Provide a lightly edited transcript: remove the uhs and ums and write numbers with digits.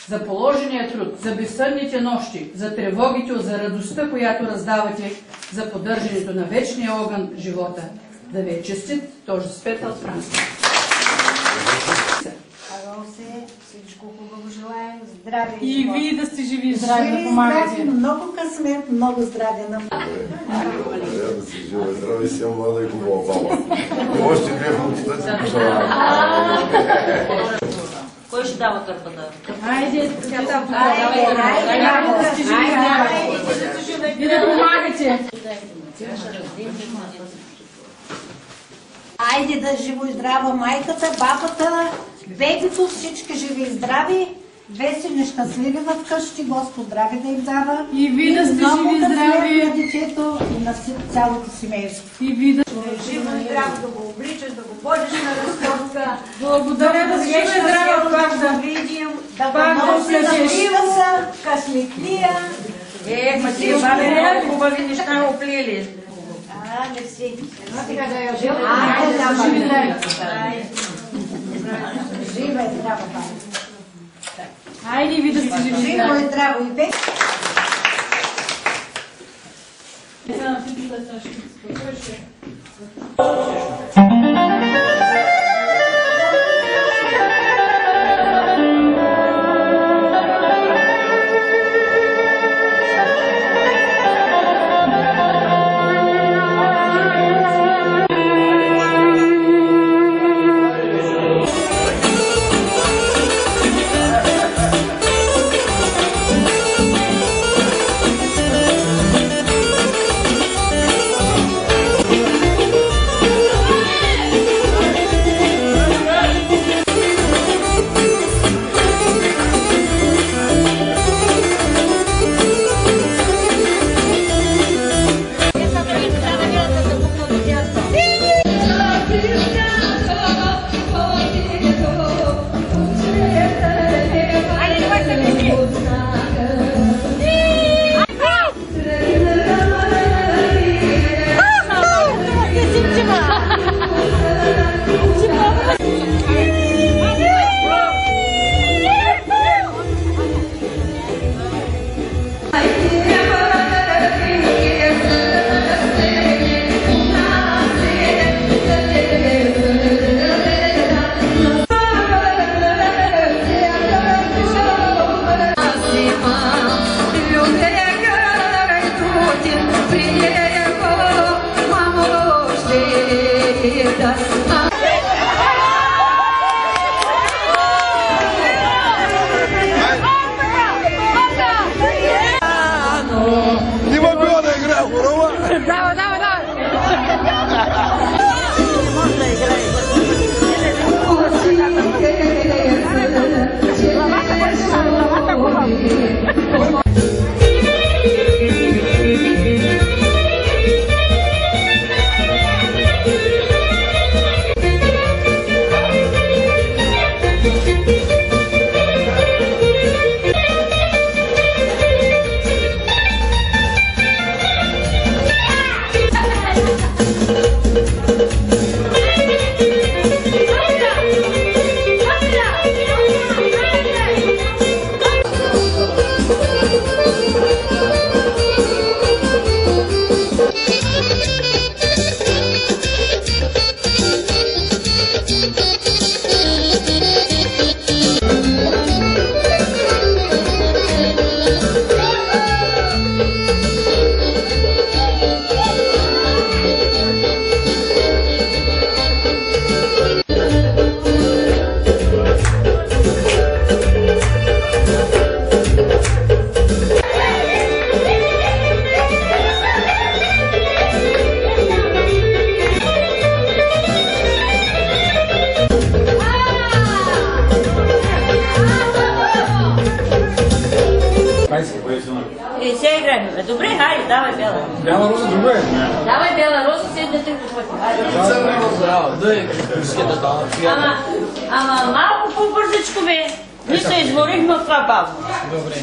за положения труд, за безсънните нощи, за тревогите, за радостта, която раздавате за поддържането на вечния огън в живота. Да ви е честит този светъл празник. Всичко хубаво желаем, здраве и вие да сте живи и здрави, да помагате. Много късмет, много здраве на Трябва да си жива и здраве, си млада и хубава баба. И още две функции си пожелавам. Кой ще дава кърпата? Айде, и да помагате. Айде да живо и здрава майката, бабата, бебето, всички живи и здрави, весели, щастливи в къщи, Господ здраве да им дава. И ви да сте живи и здрави. На детето и на цялото семейство. И ви да... Живо и здраво да го обличаш, да го водиш на разходка. Благодаря да живи и здраво, пак да видим, да го носи на приваса, късметлия. Ма ти бабе, хубави неща оплели. Не си. Жива и здрава, баба. Айде ви да сте живи и Живо здрави. и здраво и бе. Нима било да играе хорова? Давай, давай, давай! Може да играе. И сега играем. Добре, хайде, давай Бела. Бяла роза, добре. Давай Бела роза, седнете го пъти. Ама малко по-бързичко бе. Ние се изморихме от това бавно. Добре.